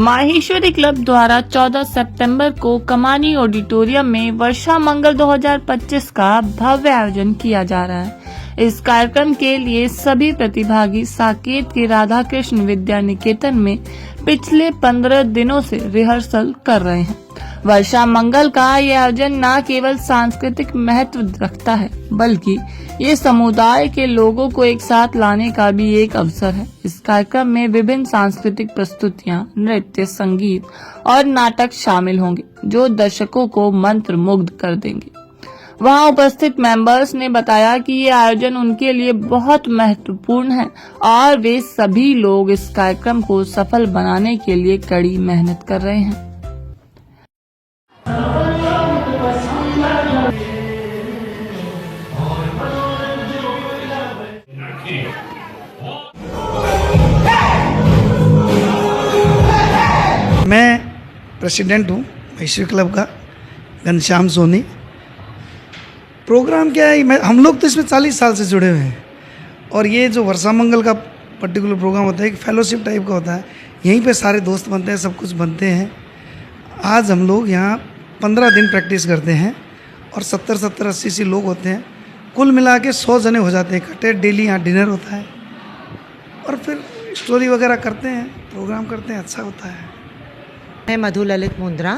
Maheshwari club द्वारा 14 सितंबर को कमानी ऑडिटोरियम में वर्षा मंगल 2025 का भव्य आयोजन किया जा रहा है। इस कार्यक्रम के लिए सभी प्रतिभागी साकेत के राधा कृष्ण विद्या निकेतन में पिछले 15 दिनों से रिहर्सल कर रहे हैं। वर्षा मंगल का ये आयोजन न केवल सांस्कृतिक महत्व रखता है, बल्कि ये समुदाय के लोगों को एक साथ लाने का भी एक अवसर है। इस कार्यक्रम में विभिन्न सांस्कृतिक प्रस्तुतियां, नृत्य, संगीत और नाटक शामिल होंगे, जो दर्शकों को मंत्र मुग्ध कर देंगे। वहां उपस्थित मेंबर्स ने बताया कि ये आयोजन उनके लिए बहुत महत्वपूर्ण है और वे सभी लोग इस कार्यक्रम को सफल बनाने के लिए कड़ी मेहनत कर रहे हैं। मैं प्रेसिडेंट हूँ माहेश्वरी क्लब का, घनश्याम सोनी। प्रोग्राम क्या है, हम लोग तो इसमें 40 साल से जुड़े हुए हैं और ये जो वर्षा मंगल का पर्टिकुलर प्रोग्राम होता है, एक फेलोशिप टाइप का होता है। यहीं पे सारे दोस्त बनते हैं, सब कुछ बनते हैं। आज हम लोग यहाँ 15 दिन प्रैक्टिस करते हैं और 70-80 लोग होते हैं। कुल मिला के 100 जने हो जाते हैं इकट्ठे। डेली यहाँ डिनर होता है और फिर स्टोरी वगैरह करते हैं, प्रोग्राम करते हैं, अच्छा होता है। मैं मधु ललित मुंद्रा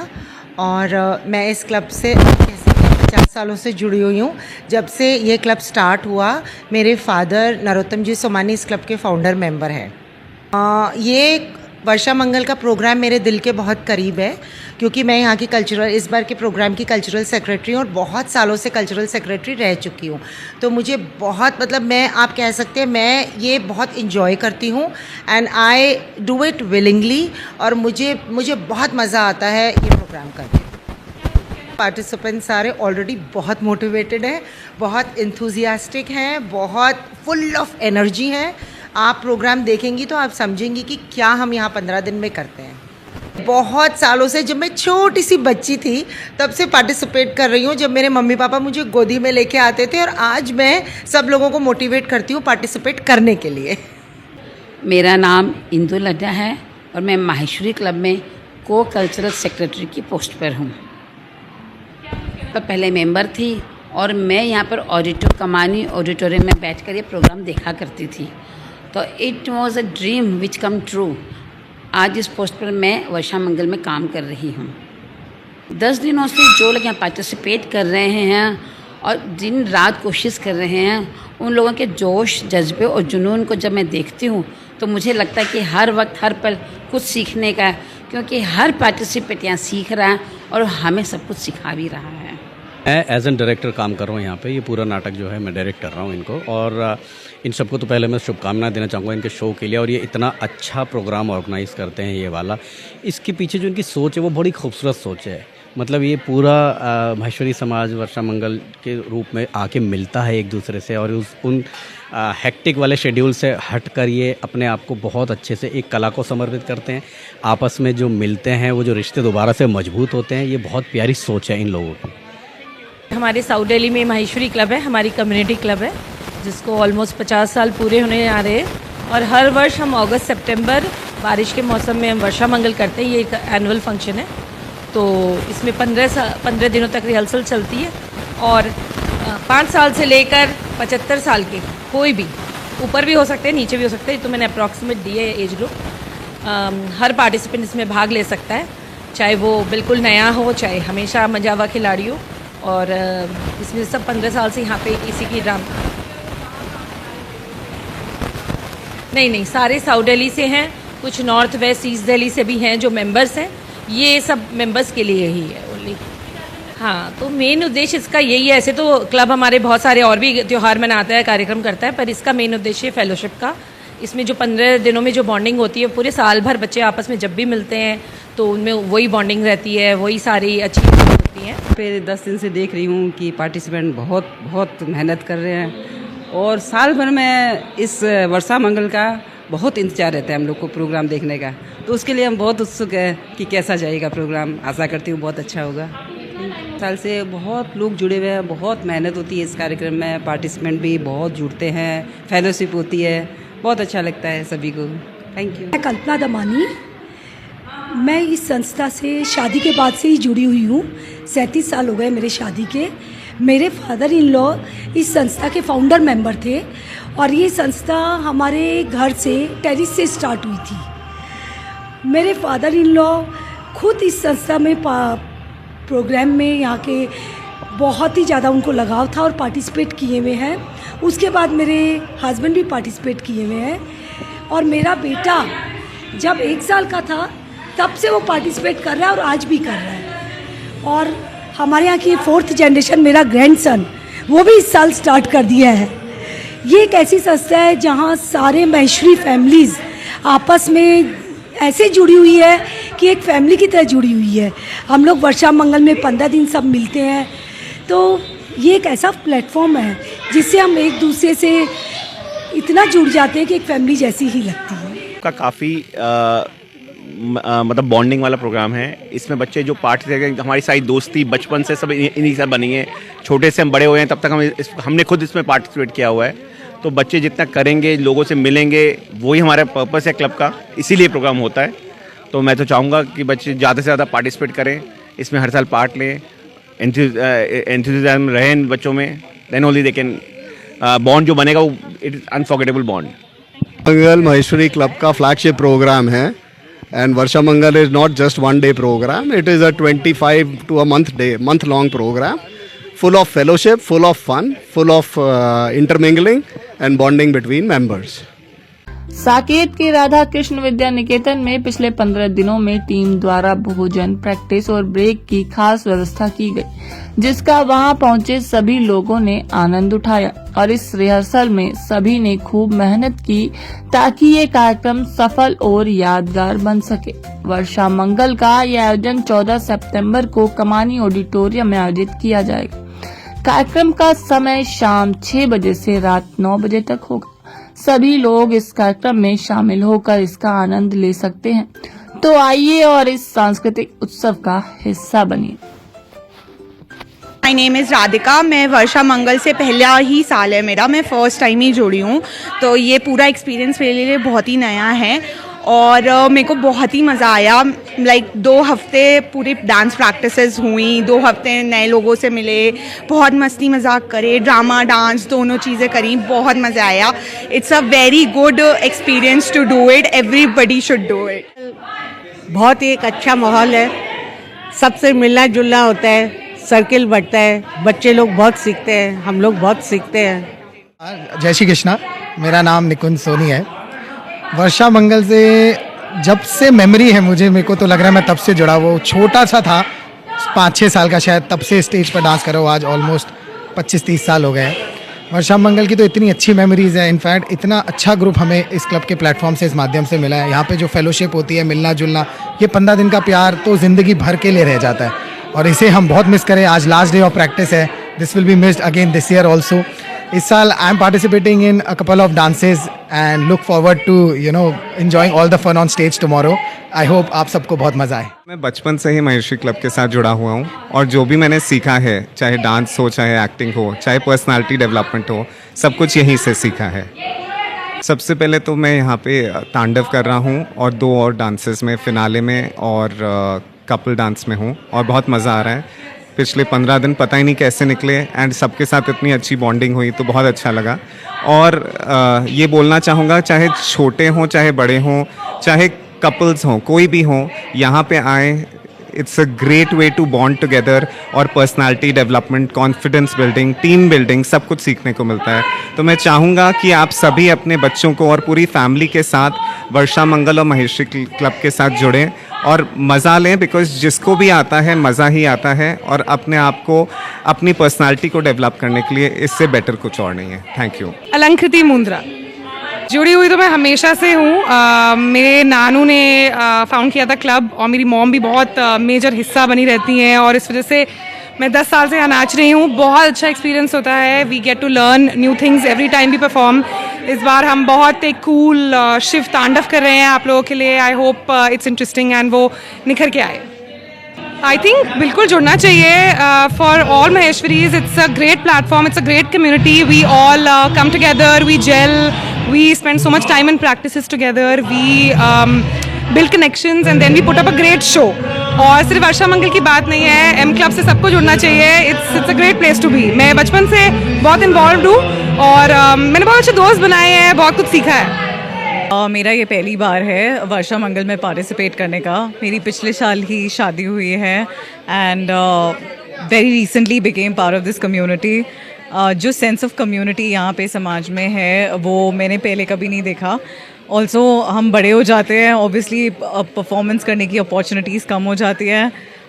और मैं इस क्लब से 50 सालों से जुड़ी हुई हूँ। जब से ये क्लब स्टार्ट हुआ, मेरे फादर नरोत्तम जी सोमानी इस क्लब के फाउंडर मेंबर हैं। ये वर्षा मंगल का प्रोग्राम मेरे दिल के बहुत करीब है, क्योंकि मैं यहाँ की इस बार के प्रोग्राम की कल्चरल सेक्रेटरी हूँ और बहुत सालों से कल्चरल सेक्रेटरी रह चुकी हूँ। तो मुझे बहुत आप कह सकते हैं, मैं ये बहुत इंजॉय करती हूँ and I do it willingly. और मुझे बहुत मज़ा आता है ये प्रोग्राम करके। पार्टिसिपेंट सारे ऑलरेडी बहुत मोटिवेटेड हैं, बहुत इंथुजियास्टिक हैं, बहुत फुल ऑफ एनर्जी हैं। आप प्रोग्राम देखेंगी तो आप समझेंगी कि क्या हम यहाँ 15 दिन में करते हैं। बहुत सालों से, जब मैं छोटी सी बच्ची थी तब से पार्टिसिपेट कर रही हूँ, जब मेरे मम्मी पापा मुझे गोदी में लेके आते थे, और आज मैं सब लोगों को मोटिवेट करती हूँ पार्टिसिपेट करने के लिए। मेरा नाम इंदु लड्डा है और मैं माहेश्वरी क्लब में को कल्चरल सेक्रेटरी की पोस्ट पर हूँ। तो पहले मेंबर थी और मैं यहाँ पर कमानी ऑडिटोरियम में बैठकर ये प्रोग्राम देखा करती थी। तो it was a dream which come true. आज इस पोस्ट पर मैं वर्षा मंगल में काम कर रही हूँ। 10 दिनों से जो लोग यहाँ पार्टिसिपेट कर रहे हैं और दिन रात कोशिश कर रहे हैं, उन लोगों के जोश, जज्बे और जुनून को जब मैं देखती हूँ तो मुझे लगता है कि हर वक्त, हर पल कुछ सीखने का, क्योंकि हर पार्टिसिपेट यहाँ सीख रहा है और हमें सब कुछ सिखा भी रहा है। मैं एज एन डायरेक्टर काम कर रहा हूँ यहाँ पे। ये पूरा नाटक जो है मैं डायरेक्ट कर रहा हूँ इनको, और इन सबको तो पहले मैं शुभकामनाएं देना चाहूँगा इनके शो के लिए। और ये इतना अच्छा प्रोग्राम ऑर्गेनाइज़ करते हैं ये वाला, इसके पीछे जो इनकी सोच है वो बड़ी खूबसूरत सोच है। मतलब ये पूरा माहेश्वरी समाज वर्षा मंगल के रूप में आके मिलता है एक दूसरे से, और उन हेक्टिक वाले शेड्यूल से हटकर ये अपने आप को बहुत अच्छे से एक कला को समर्पित करते हैं। आपस में जो मिलते हैं, वो जो रिश्ते दोबारा से मजबूत होते हैं, ये बहुत प्यारी सोच है इन लोगों की। हमारे साउथ दिल्ली में माहेश्वरी क्लब है, हमारी कम्युनिटी क्लब है, जिसको ऑलमोस्ट 50 साल पूरे होने आ रहे हैं। और हर वर्ष हम अगस्त सितंबर बारिश के मौसम में हम वर्षा मंगल करते हैं। ये एक एनुअल फंक्शन है, तो इसमें 15 दिनों तक रिहर्सल चलती है। और 5 साल से लेकर 75 साल के कोई भी, ऊपर भी हो सकते हैं, नीचे भी हो सकते हैं, तो मैंने अप्रॉक्सीमेट दी है एज ग्रुप। हर पार्टिसिपेंट इसमें भाग ले सकता है, चाहे वो बिल्कुल नया हो, चाहे हमेशा मजावा खिलाड़ी हो। और इसमें सब 15 साल से यहाँ पे इसी की नहीं, सारे साउथ दिल्ली से हैं, कुछ नॉर्थ वेस्ट ईस्ट दिल्ली से भी हैं जो मेंबर्स हैं। ये सब मेंबर्स के लिए ही है ओनली। हाँ, तो मेन उद्देश्य इसका यही है। ऐसे तो क्लब हमारे बहुत सारे और भी त्यौहार मनाता है, कार्यक्रम करता है, पर इसका मेन उद्देश्य फेलोशिप का। इसमें जो 15 दिनों में जो बॉन्डिंग होती है, पूरे साल भर बच्चे आपस में जब भी मिलते हैं तो उनमें वही बॉन्डिंग रहती है, वही सारी अच्छी होती हैं। पे 10 दिन से देख रही हूँ कि पार्टिसिपेंट बहुत मेहनत कर रहे हैं, और साल भर में इस वर्षा मंगल का बहुत इंतजार रहता है हम लोग को प्रोग्राम देखने का। तो उसके लिए हम बहुत उत्सुक हैं कि कैसा जाएगा प्रोग्राम। आशा करती हूँ बहुत अच्छा होगा। साल से बहुत लोग जुड़े हुए हैं, बहुत मेहनत होती है इस कार्यक्रम में, पार्टिसिपेंट भी बहुत जुड़ते हैं, फेलोशिप होती है, बहुत अच्छा लगता है सभी को। Thank you. मैं कल्पना दमानी, मैं इस संस्था से शादी के बाद से ही जुड़ी हुई हूँ। 37 साल हो गए मेरे शादी के। मेरे फादर इन लॉ इस संस्था के फाउंडर मेंबर थे और ये संस्था हमारे घर से टेरिस से स्टार्ट हुई थी। मेरे फादर इन लॉ खुद इस संस्था में प्रोग्राम में यहाँ के बहुत ही ज़्यादा उनको लगाव था और पार्टिसिपेट किए हुए हैं। उसके बाद मेरे हस्बैंड भी पार्टिसिपेट किए हुए हैं और मेरा बेटा जब 1 साल का था तब से वो पार्टिसिपेट कर रहा है और आज भी कर रहा है। और हमारे यहाँ की 4th जनरेशन मेरा ग्रैंडसन वो भी इस साल स्टार्ट कर दिया है। ये एक ऐसी संस्था है जहाँ सारे महेश्वरी फैमिलीज़ आपस में ऐसे जुड़ी हुई है कि एक फैमिली की तरह जुड़ी हुई है। हम लोग वर्षा मंगल में 15 दिन सब मिलते हैं, तो ये एक ऐसा प्लेटफॉर्म है जिससे हम एक दूसरे से इतना जुड़ जाते हैं कि एक फैमिली जैसी ही लगती है। का काफ़ी मतलब बॉन्डिंग वाला प्रोग्राम है। इसमें बच्चे जो पार्टिसिपेट, हमारी सारी दोस्ती बचपन से सब इन्हीं से बनी है। छोटे से हम बड़े हुए हैं तब तक हमने खुद इसमें पार्टिसिपेट किया हुआ है। तो बच्चे जितना करेंगे, लोगों से मिलेंगे, वही हमारा पर्पस है क्लब का, इसीलिए प्रोग्राम होता है। तो मैं तो चाहूँगा कि बच्चे ज़्यादा से ज़्यादा पार्टिसिपेट करें, इसमें हर साल पार्ट लें, एंथुसियाज्म रहे इन बच्चों में, then only they can bond जो बनेगा वो it is unforgettable bond. Mangal Maheshwari club का फ्लैगशिप प्रोग्राम है and Varsha Mangal is not just one day programme, it is a 25 to a month long program, full of fellowship, full of fun, full of intermingling and bonding between members. Saket के राधा कृष्ण विद्या निकेतन में पिछले 15 दिनों में team द्वारा भोजन, practice और break की खास व्यवस्था की गई, जिसका वहां पहुंचे सभी लोगों ने आनंद उठाया और इस रिहर्सल में सभी ने खूब मेहनत की ताकि ये कार्यक्रम सफल और यादगार बन सके। वर्षा मंगल का यह आयोजन 14 सितंबर को कमानी ऑडिटोरियम में आयोजित किया जाएगा। कार्यक्रम का समय शाम 6 बजे से रात 9 बजे तक होगा। सभी लोग इस कार्यक्रम में शामिल होकर इसका आनंद ले सकते हैं। तो आइए और इस सांस्कृतिक उत्सव का हिस्सा बनिए। My name is Radhika. मैं वर्षा मंगल से पहला ही साल है मेरा, मैं फर्स्ट टाइम ही जुड़ी हूँ। तो ये पूरा एक्सपीरियंस मेरे लिए बहुत ही नया है और मेरे को बहुत ही मज़ा आया। लाइक 2 हफ्ते पूरी डांस प्रैक्टिसेस हुई, 2 हफ्ते नए लोगों से मिले, बहुत मस्ती मजाक करे, ड्रामा डांस दोनों चीज़ें करी, बहुत मज़ा आया। It's a very good experience to do it, everybody should do it. बहुत ही एक अच्छा माहौल है, सबसे मिलना जुलना होता है, सर्किल बढ़ता है, बच्चे लोग बहुत सीखते हैं, हम लोग बहुत सीखते हैं। जय श्री कृष्णा, मेरा नाम निकुंज सोनी है। वर्षा मंगल से जब से मेमोरी है मुझे, मेरे को तो लग रहा है मैं तब से जुड़ा हुआ। छोटा सा था, 5-6 साल का शायद, तब से स्टेज पर डांस कर रहा हूँ। आज ऑलमोस्ट 25-30 साल हो गए। वर्षा मंगल की तो इतनी अच्छी मेमोरीज है। इनफैक्ट इतना अच्छा ग्रुप हमें इस क्लब के प्लेटफॉर्म से, इस माध्यम से मिला है। यहाँ पे जो फेलोशिप होती है, मिलना जुलना, ये 15 दिन का प्यार तो ज़िंदगी भर के लिए रह जाता है और इसे हम बहुत मिस करें। आज लास्ट डे ऑफ प्रैक्टिस है, this will be missed again this year also. इस साल I am participating in a couple of dances and look forward to enjoying all the fun on stage tomorrow. I hope आप सबको बहुत मज़ा आए। मैं बचपन से ही महेश्वरी क्लब के साथ जुड़ा हुआ हूँ और जो भी मैंने सीखा है, चाहे डांस हो, चाहे एक्टिंग हो, चाहे पर्सनालिटी डेवलपमेंट हो, सब कुछ यहीं से सीखा है। सबसे पहले तो मैं यहाँ पे तांडव कर रहा हूँ और 2 और डांसेस में, फिनाले में और कपल डांस में हूँ और बहुत मज़ा आ रहा है। पिछले 15 दिन पता ही नहीं कैसे निकले एंड सबके साथ इतनी अच्छी बॉन्डिंग हुई तो बहुत अच्छा लगा। और ये बोलना चाहूँगा, चाहे छोटे हों, चाहे बड़े हों, चाहे कपल्स हों, कोई भी हों, यहाँ पे आए। It's a great way to bond together और personality development, confidence building, team building, सब कुछ सीखने को मिलता है। तो मैं चाहूँगा कि आप सभी अपने बच्चों को और पूरी फैमिली के साथ वर्षा मंगल और महेश्वरी क्लब के साथ जुड़ें और मज़ा लें, बिकॉज जिसको भी आता है मज़ा ही आता है और अपने आप को, अपनी पर्सनालिटी को डेवलप करने के लिए इससे बेटर कुछ और नहीं है। Thank you. अलंकृति मुंद्रा। जुड़ी हुई तो मैं हमेशा से हूँ। मेरे नानू ने फाउंड किया था क्लब और मेरी मॉम भी बहुत मेजर हिस्सा बनी रहती हैं और इस वजह से मैं 10 साल से यहाँ नाच रही हूँ। बहुत अच्छा एक्सपीरियंस होता है। We get to learn new things every time we perform. इस बार हम बहुत एक कूल शिव तांडव कर रहे हैं आप लोगों के लिए। I hope it's interesting and वो निखर के आए। आई थिंक बिल्कुल जुड़ना चाहिए for all Maheshwaris. It's a great platform, it's a great community. We all come together, we gel, we spend so much time in practices together, we build connections and then we put up a great show. और सिर्फ वर्षा मंगल की बात नहीं है, M club से सबको जुड़ना चाहिए. It's a great place to be. मैं बचपन से बहुत इन्वॉल्व हूँ और मैंने बहुत अच्छे दोस्त बनाए हैं, बहुत कुछ सीखा है. मेरा ये पहली बार है वर्षा मंगल में पार्टिसिपेट करने का. मेरी पिछले साल ही शादी हुई है and very recently became part of this community. जो सेंस ऑफ कम्युनिटी यहाँ पे समाज में है वो मैंने पहले कभी नहीं देखा. ऑल्सो हम बड़े हो जाते हैं, ऑब्वियसली परफॉर्मेंस करने की अपॉर्चुनिटीज़ कम हो जाती है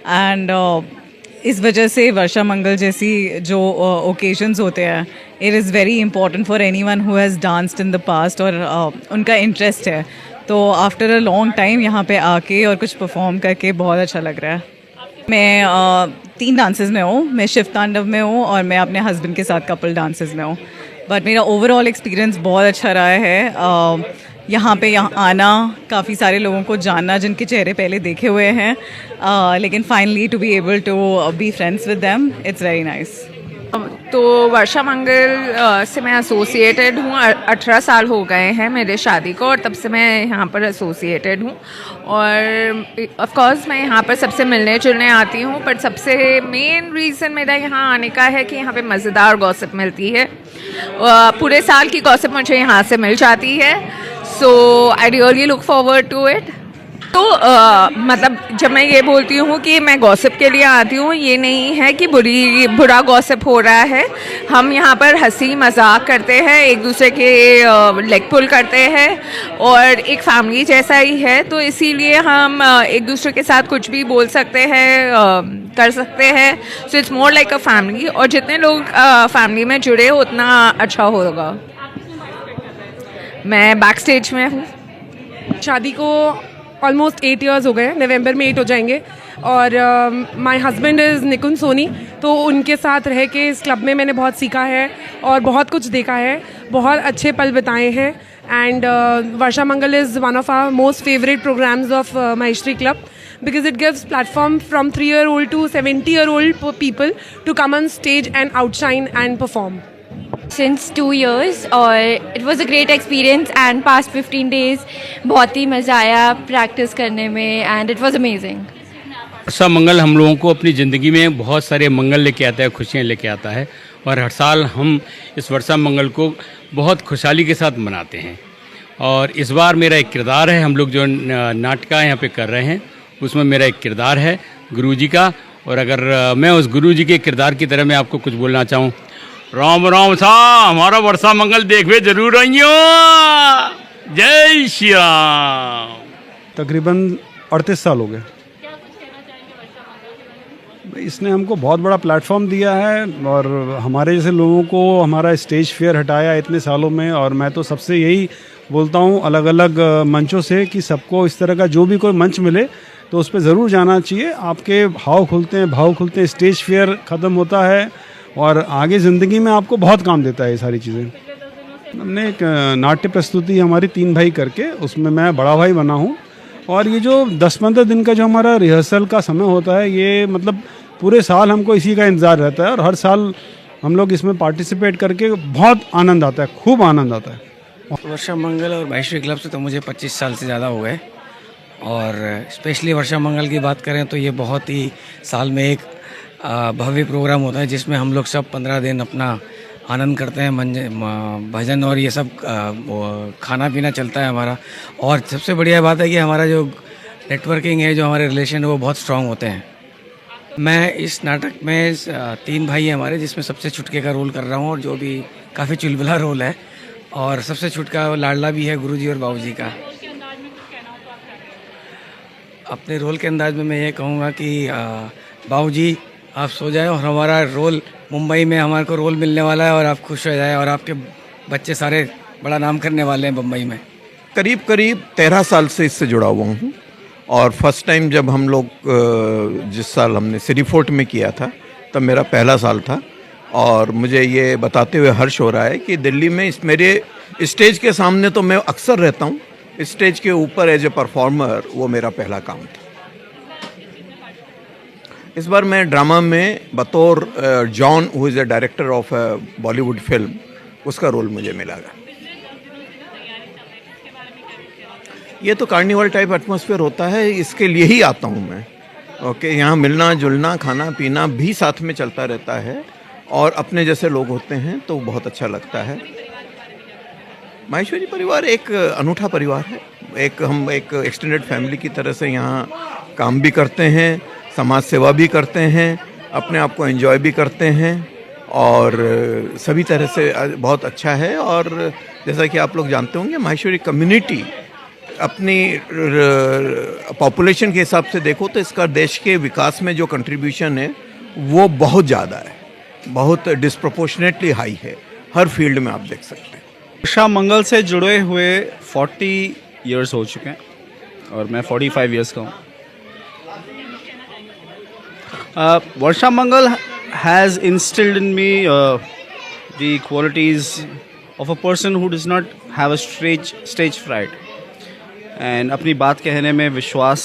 एंड इस वजह से वर्षा मंगल जैसी जो ओकेजन्स होते हैं, it is very important for anyone who has danced in the past और उनका इंटरेस्ट है. तो आफ्टर अ लॉन्ग टाइम यहाँ पे आके और कुछ परफॉर्म करके बहुत अच्छा लग रहा है. मैं 3 डांसेस में हूँ. मैं शिव तांडव में हूँ और मैं अपने हस्बैंड के साथ कपल डांसेस में हूँ. बट मेरा ओवरऑल एक्सपीरियंस बहुत अच्छा रहा है. यहाँ आना, काफ़ी सारे लोगों को जानना जिनके चेहरे पहले देखे हुए हैं, लेकिन finally to be able to be friends with them, it's very nice. तो वर्षा मंगल से मैं एसोसिएटेड हूँ. 18 साल हो गए हैं मेरे शादी को और तब से मैं यहाँ पर एसोसिएटेड हूँ. और ऑफ कोर्स मैं यहाँ पर सबसे मिलने जुलने आती हूँ, बट सबसे मेन रीज़न मेरा यहाँ आने का है कि यहाँ पे मज़ेदार गॉसिप मिलती है. पूरे साल की गॉसिप मुझे यहाँ से मिल जाती है. So I really look forward to it. तो मतलब जब मैं ये बोलती हूँ कि मैं गॉसिप के लिए आती हूँ, ये नहीं है कि बुरा गॉसिप हो रहा है. हम यहाँ पर हंसी मजाक करते हैं, एक दूसरे के लेग पुल करते हैं और एक फैमिली जैसा ही है. तो इसीलिए हम एक दूसरे के साथ कुछ भी बोल सकते हैं, कर सकते हैं. So it's more like a family. और जितने लोग फैमिली में जुड़े उतना अच्छा होगा. मैं बैक स्टेज में हूँ. शादी को ऑलमोस्ट 8 इयर्स हो गए, नवंबर में 8 हो जाएंगे. और माय हस्बैंड इज़ निकुंज सोनी. तो उनके साथ रह के इस क्लब में मैंने बहुत सीखा है और बहुत कुछ देखा है, बहुत अच्छे पल बिताए हैं. And Varsha Mangal is one of our most favourite programmes of Maheshwari club because it gives platform from 3-year-old to 70-year-old people to come on stage and outshine and perform. Since 2 years और it was a great experience and past 15 days बहुत ही मज़ा आया practice करने में and it was amazing. वर्षा मंगल हम लोगों को अपनी ज़िंदगी में बहुत सारे मंगल लेके आता है, खुशियाँ लेके आता है. और हर साल हम इस वर्षा मंगल को बहुत खुशहाली के साथ मनाते हैं. और इस बार मेरा एक किरदार है, हम लोग जो नाटक यहाँ पे कर रहे हैं उसमें मेरा एक किरदार है गुरुजी का. और अगर मैं उस गुरुजी के किरदार की तरह मैं आपको कुछ बोलना चाहूँ, राम राम सा हमारा वर्षा मंगल देखवे जरूर आइयो. जय श्याम. तकरीबन 38 साल हो गए. इसने हमको बहुत बड़ा प्लेटफॉर्म दिया है और हमारे जैसे लोगों को हमारा स्टेज फेयर हटाया इतने सालों में. और मैं तो सबसे यही बोलता हूँ अलग अलग मंचों से कि सबको इस तरह का जो भी कोई मंच मिले तो उस पर ज़रूर जाना चाहिए. आपके भाव खुलते हैं, स्टेज फेयर ख़त्म होता है और आगे ज़िंदगी में आपको बहुत काम देता है ये सारी चीज़ें. हमने एक नाट्य प्रस्तुति हमारी 3 भाई करके, उसमें मैं बड़ा भाई बना हूँ. और ये जो 10-15 दिन का जो हमारा रिहर्सल का समय होता है, ये मतलब पूरे साल हमको इसी का इंतज़ार रहता है. और हर साल हम लोग इसमें पार्टिसिपेट करके बहुत आनंद आता है, खूब आनंद आता है. वर्षा मंगल और माहेश्वरी क्लब से तो मुझे 25 साल से ज़्यादा हो गए. और स्पेशली वर्षा मंगल की बात करें तो ये बहुत ही साल में एक भव्य प्रोग्राम होता है जिसमें हम लोग सब 15 दिन अपना आनंद करते हैं. भजन और ये सब खाना पीना चलता है हमारा. और सबसे बढ़िया बात है कि हमारा जो नेटवर्किंग है, जो हमारे रिलेशन है वो बहुत स्ट्रांग होते हैं. मैं इस नाटक में 3 भाई हैं हमारे, जिसमें सबसे छुटके का रोल कर रहा हूँ और जो भी काफ़ी चुलबुला रोल है. और सबसे छुटका लाडला भी है गुरुजी और बाबूजी का. अपने रोल के अंदाज में मैं ये कहूँगा कि बाबूजी आप सो जाएं और हमारा रोल मुंबई में हमारे को रोल मिलने वाला है और आप खुश हो जाएं और आपके बच्चे सारे बड़ा नाम करने वाले हैं मुंबई में. करीब 13 साल से इससे जुड़ा हुआ हूँ. और फर्स्ट टाइम जब हम लोग जिस साल हमने सिटी फोर्ट में किया था तब मेरा पहला साल था. और मुझे ये बताते हुए हर्ष हो रहा है कि दिल्ली में मेरे स्टेज के सामने तो मैं अक्सर रहता हूँ, स्टेज के ऊपर एज ए परफॉर्मर वो मेरा पहला काम था. इस बार मैं ड्रामा में बतौर John who is a director of Bollywood film, उसका रोल मुझे मिला. ये तो कार्निवल टाइप एटमॉस्फेयर होता है, इसके लिए ही आता हूँ मैं। ओके, यहाँ मिलना जुलना खाना पीना भी साथ में चलता रहता है और अपने जैसे लोग होते हैं तो बहुत अच्छा लगता है। माहेश्वरी परिवार एक अनूठा परिवार है। हम एक एक्सटेंडेड फैमिली की तरह से यहाँ काम भी करते हैं, समाज सेवा भी करते हैं, अपने आप को एंजॉय भी करते हैं और सभी तरह से बहुत अच्छा है। और जैसा कि आप लोग जानते होंगे, माहेश्वरी कम्युनिटी अपनी पॉपुलेशन के हिसाब से देखो तो इसका देश के विकास में जो कंट्रीब्यूशन है वो बहुत ज़्यादा है, बहुत डिस्प्रोपोर्शनेटली हाई है, हर फील्ड में आप देख सकते हैं। वर्षा मंगल से जुड़े हुए 40 इयर्स हो चुके हैं और मैं 45 इयर्स का हूँ। वर्षा मंगल has instilled in me the qualities of a person who does not have a stage fright and अपनी बात कहने में विश्वास।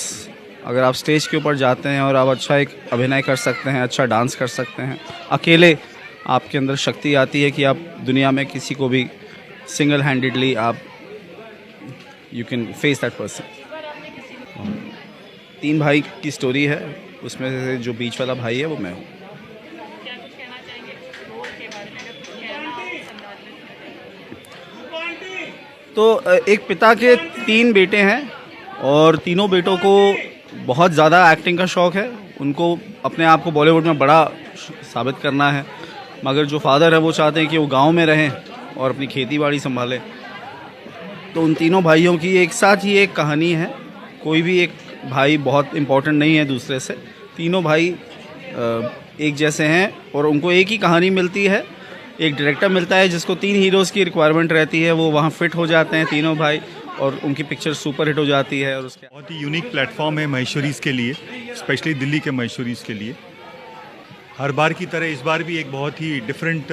अगर आप स्टेज के ऊपर जाते हैं और आप अच्छा एक अभिनय कर सकते हैं, अच्छा डांस कर सकते हैं, अकेले आपके अंदर शक्ति आती है कि आप दुनिया में किसी को भी सिंगल हैंडेडली आप you can face that person. 3 भाई की स्टोरी है, उसमें से जो बीच वाला भाई है वो मैं हूँ। तो एक पिता के 3 बेटे हैं और तीनों बेटों को बहुत ज़्यादा एक्टिंग का शौक़ है। उनको अपने आप को बॉलीवुड में बड़ा साबित करना है, मगर जो फादर है वो चाहते हैं कि वो गांव में रहें और अपनी खेती बाड़ी संभालें। तो उन तीनों भाइयों की एक साथ ही एक कहानी है। कोई भी एक भाई बहुत इम्पोर्टेंट नहीं है दूसरे से, तीनों भाई एक जैसे हैं और उनको एक ही कहानी मिलती है। एक डायरेक्टर मिलता है जिसको 3 हीरोज़ की रिक्वायरमेंट रहती है, वो वहाँ फिट हो जाते हैं तीनों भाई और उनकी पिक्चर सुपर हिट हो जाती है। और उसके बहुत ही यूनिक प्लेटफॉर्म है माहेश्वरीज़ के लिए, स्पेशली दिल्ली के माहेश्वरीज़ के लिए। हर बार की तरह इस बार भी एक बहुत ही डिफरेंट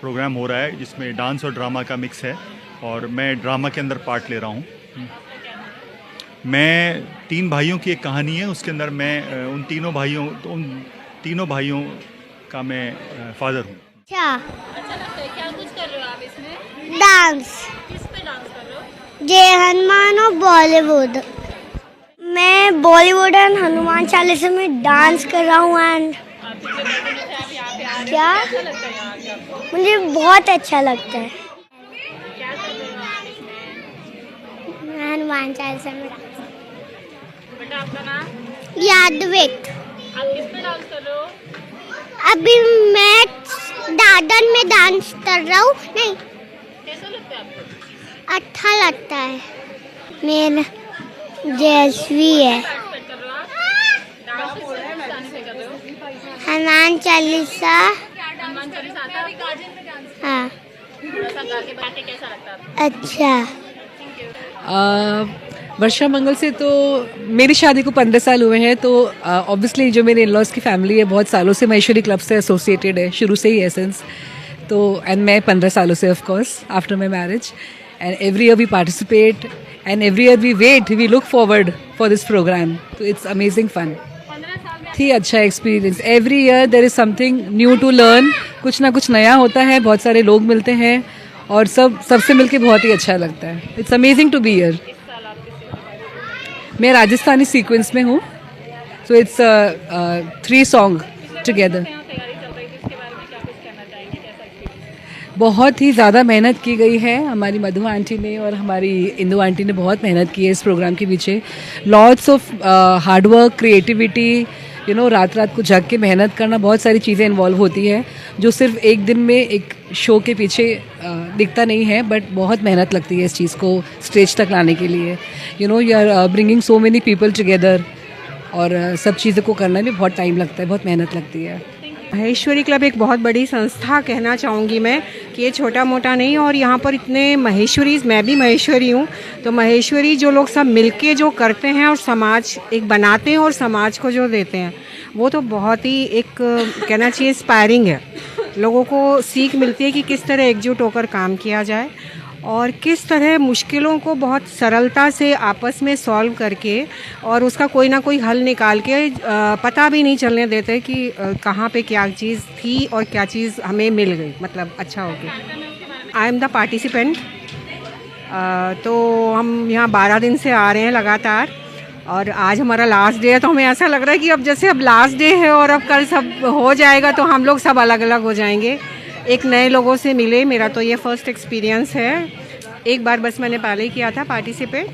प्रोग्राम हो रहा है जिसमें डांस और ड्रामा का मिक्स है और मैं ड्रामा के अंदर पार्ट ले रहा हूँ। मैं 3 भाइयों की एक कहानी है, उसके अंदर मैं उन तीनों भाइयों का मैं फादर हूँ। क्या कुछ कर रहे हो आप इसमें? डांस। किस पे डांस कर रहे हो? जय हनुमान और बॉलीवुड। मैं बॉलीवुड एंड हनुमान चालीसा में डांस कर रहा हूँ एंड क्या मुझे बहुत अच्छा लगता है। मैं हनुमान चालीसा में बेटा आपका नाम? यादविक। आप किस पे डांस कर रहे हो? अभी मैं दादन में डांस कर रहा हूँ। नहीं, कैसा लगता है आपको? अच्छा लगता है। मेरा जयश्री है। हनुमान चालीसा। हनुमान चालीसा आता है? हाँ। थोड़ा सा गा के बताते कैसा लगता है आपको? अच्छा। वर्षा मंगल से तो मेरी शादी को 15 साल हुए हैं, तो ऑब्वियसली जो मेरे इन-लॉज़ की फैमिली है बहुत सालों से माहेश्वरी क्लब से एसोसिएटेड है, शुरू से ही एसेंस। तो एंड मैं 15 सालों से of course after my marriage and every year we participate and every year we wait, we look forward for this programme. तो इट्स अमेजिंग फन, ही अच्छा experience. Every year there is something new to learn, कुछ ना कुछ नया होता है, बहुत सारे लोग मिलते हैं और सबसे मिलके बहुत ही अच्छा लगता है। It's amazing to be here. मैं राजस्थानी सीक्वेंस में हूँ, सो इट्स 3 सॉन्ग टुगेदर। बहुत ही ज़्यादा मेहनत की गई है, हमारी मधु आंटी ने और हमारी इंदु आंटी ने बहुत मेहनत की है इस प्रोग्राम के पीछे। Lots of hard work, creativity, you know, रात को जग के मेहनत करना, बहुत सारी चीज़ें इन्वॉल्व होती है जो सिर्फ एक दिन में एक शो के पीछे दिखता नहीं है, बट बहुत मेहनत लगती है इस चीज़ को स्टेज तक लाने के लिए। You know, you are bringing so many people together और सब चीज़ों को करने में बहुत टाइम लगता है, बहुत मेहनत लगती है। माहेश्वरी क्लब एक बहुत बड़ी संस्था कहना चाहूँगी मैं कि ये छोटा मोटा नहीं, और यहाँ पर इतने माहेश्वरीज, मैं भी माहेश्वरी हूँ, तो माहेश्वरी जो लोग सब मिलके जो करते हैं और समाज एक बनाते हैं और समाज को जो देते हैं, वो तो बहुत ही एक कहना चाहिए इंस्पायरिंग है। लोगों को सीख मिलती है कि किस तरह एकजुट होकर काम किया जाए और किस तरह मुश्किलों को बहुत सरलता से आपस में सॉल्व करके और उसका कोई ना कोई हल निकाल के पता भी नहीं चलने देते कि कहाँ पे क्या चीज़ थी और क्या चीज़ हमें मिल गई, मतलब अच्छा हो गया। आई एम द पार्टिसिपेंट तो हम यहाँ 12 दिन से आ रहे हैं लगातार और आज हमारा लास्ट डे है, तो हमें ऐसा लग रहा है कि अब जैसे अब लास्ट डे है और अब कल सब हो जाएगा तो हम लोग सब अलग अलग हो जाएंगे, एक नए लोगों से मिले। मेरा तो ये फर्स्ट एक्सपीरियंस है, एक बार बस मैंने पहले ही किया था पार्टिसिपेट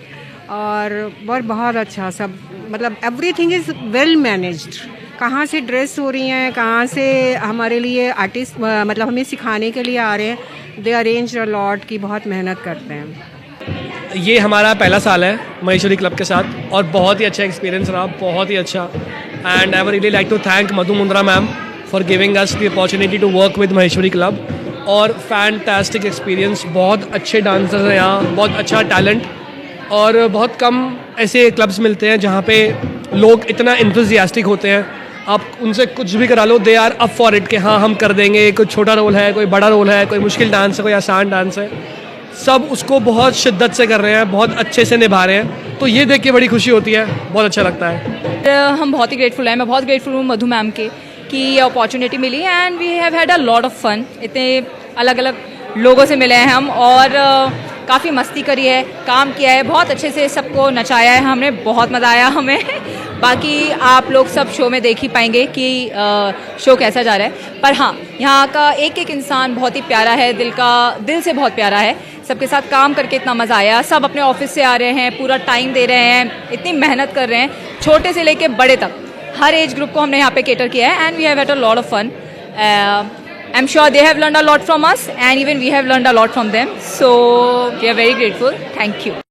और बहुत अच्छा सब, मतलब एवरीथिंग इज़ वेल मैनेज्ड। कहाँ से ड्रेस हो रही हैं, कहाँ से हमारे लिए आर्टिस्ट मतलब हमें सिखाने के लिए आ रहे हैं, दे अरेंज अ लॉट की बहुत मेहनत करते हैं। ये हमारा पहला साल है महेश्वरी क्लब के साथ और बहुत ही अच्छा एक्सपीरियंस रहा, बहुत ही अच्छा। And I would really like to thank Madhu Mundra ma'am for giving us the opportunity to work with Maheshwari club. और फैंटास्टिक एक्सपीरियंस, बहुत अच्छे डांसर्स हैं यहाँ, बहुत अच्छा टैलेंट और बहुत कम ऐसे क्लब्स मिलते हैं जहाँ पे लोग इतना इंथुजियास्टिक होते हैं। आप उनसे कुछ भी करा लो, they are up for it कि हाँ हम कर देंगे। कोई छोटा रोल है, कोई बड़ा रोल है, कोई मुश्किल डांस है, कोई आसान डांस है, सब उसको बहुत शिद्दत से कर रहे हैं, बहुत अच्छे से निभा रहे हैं। तो ये देख के बड़ी खुशी होती है, बहुत अच्छा लगता है। हम बहुत ही ग्रेटफुल हैं, मैं बहुत ग्रेटफुल हूँ मधु मैम के कि ये अपॉर्चुनिटी मिली and we have had a lot of fun. इतने अलग अलग लोगों से मिले हैं हम और काफ़ी मस्ती करी है, काम किया है, बहुत अच्छे से सबको नचाया है हमने, बहुत मज़ा आया हमें। बाकी आप लोग सब शो में देख ही पाएंगे कि शो कैसा जा रहा है। पर हाँ, यहाँ का एक एक इंसान बहुत ही प्यारा है, दिल से बहुत प्यारा है। सबके साथ काम करके इतना मज़ा आया, सब अपने ऑफिस से आ रहे हैं, पूरा टाइम दे रहे हैं, इतनी मेहनत कर रहे हैं, छोटे से लेके बड़े तक हर एज ग्रुप को हमने यहाँ पे केटर किया है and we have had a lot of fun. I'm sure they have learned a lot from us and even we have learned a lot from them. So we are very grateful. Thank you.